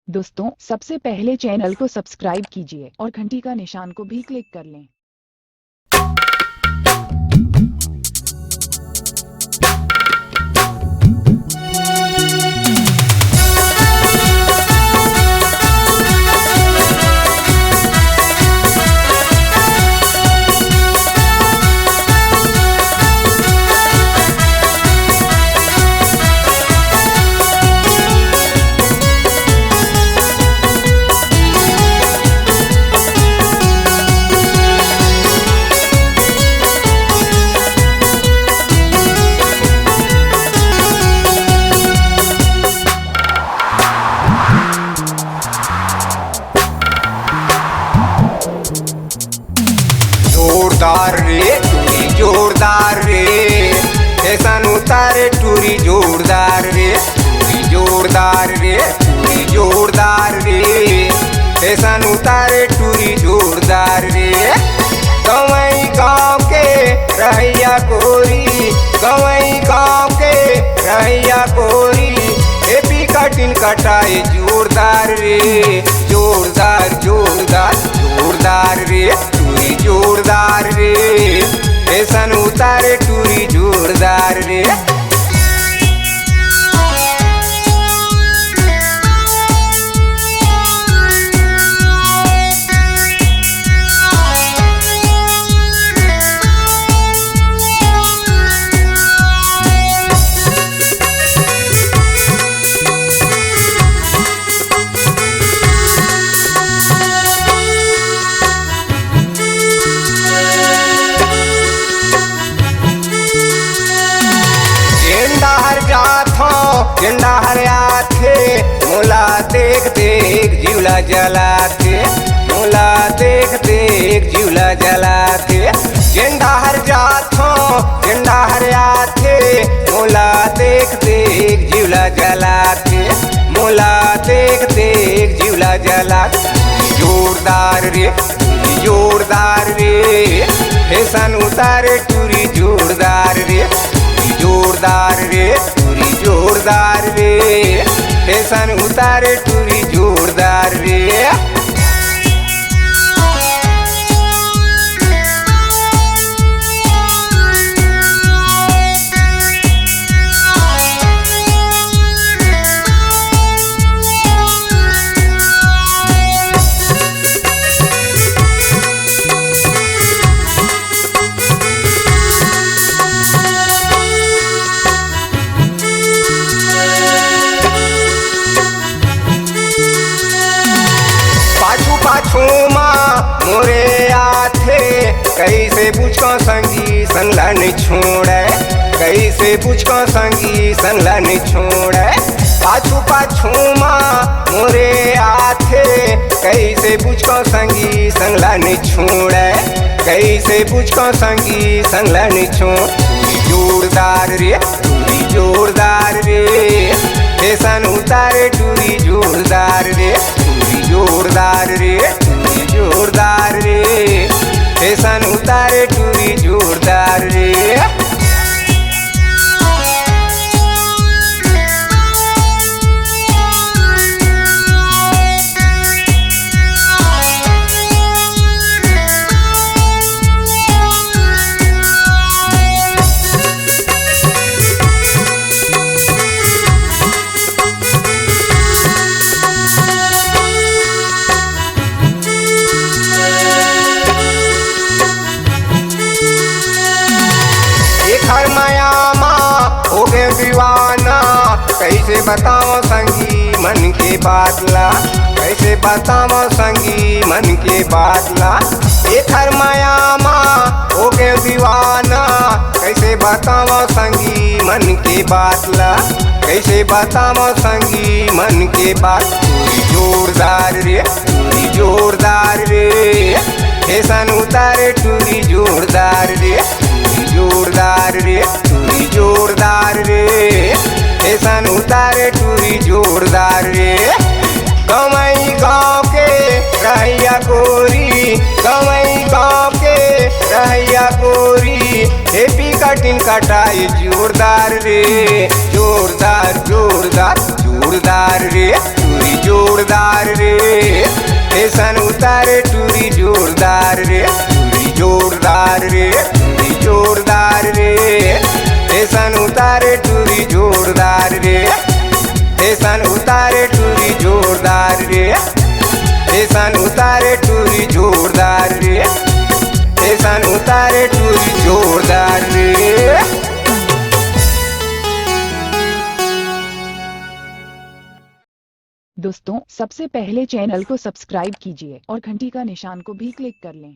दोस्तों, सबसे पहले चैनल को सब्सक्राइब कीजिए और घंटी का निशान को भी क्लिक कर लें। जोरदार रे टूरी जोरदार रे फैशन उतारे टूरी जोरदार रे टूरी जोरदार रे टूरी जोरदार रे फैशन उतारे टूरी जोरदार रे गवई गाँव के रहिया कोरी गवई गाँव के रहिया कोरी एपी कटिन कटाए जोरदार रे जोरदार जोरदार जोरदार रे टूरी जोरदार रे फैशन उतारे टूरी जोरदार रे झंडा हरिया थे मोला देख देख जीवला जलाते मोला देख देख जीवला जलाते झंडा हर जाथो झंडा हरिया थे मोला देख देख जीवला जलाते मोला देख देख जीवला जलाते जोरदार रे जोरदार रे फैशन उतारे टूरी जोरदार रे जोरदार रे टूरी जोरदार रे फैशन उतारे टूरी जोरदार रे मोरे आथे कैसे पूछो संगी संगला नहीं छोड़े कैसे पूछो संगी संगला नहीं छोड़े पाछू पाछू माँ मोरे आथे कैसे पूछो संगी संगला नहीं छोड़े कैसे पूछो संगी संगला नहीं छोड़ जोरदार रे टूरी जोरदार रे फैशन उतारे टूरी जोरदार रे टूरी जोरदार रे जोरदार रे फैशन उतारे टूरी जोरदार रे दीवाना कैसे बताओ संगी मन के बातला कैसे बताओ संगी मन के बातला एक हर माया माँ हो गए दीवाना कैसे बताओ संगी मन के बातला कैसे बताओ संगी मन के बात टूरी जोरदार रे टूरी जोरदार रे फैशन उतारे टूरी जोरदार रे टूरी जोरदार रे टूरी जोरदार रे फैशन उतारे टूरी जोरदार रे गवई गाँव के रहिया कोरी गवई गाँव के रहिया कोरी एपी कटिन कटाई जोरदार रे जोरदार जोरदार जोरदार रे टूरी जोरदार स्टेशन उतारे टूरी जोरदार रे, टूरी जोरदार रे, टूरी जोरदार रे। स्टेशन उतारे टूरी जोरदार रे, स्टेशन उतारे टूरी जोरदार रे, स्टेशन उतारे टूरी जोरदार रे, स्टेशन उतारे टूरी जोरदार रे। दोस्तों, सबसे पहले चैनल को सब्सक्राइब कीजिए और घंटी का निशान को भी क्लिक कर लें।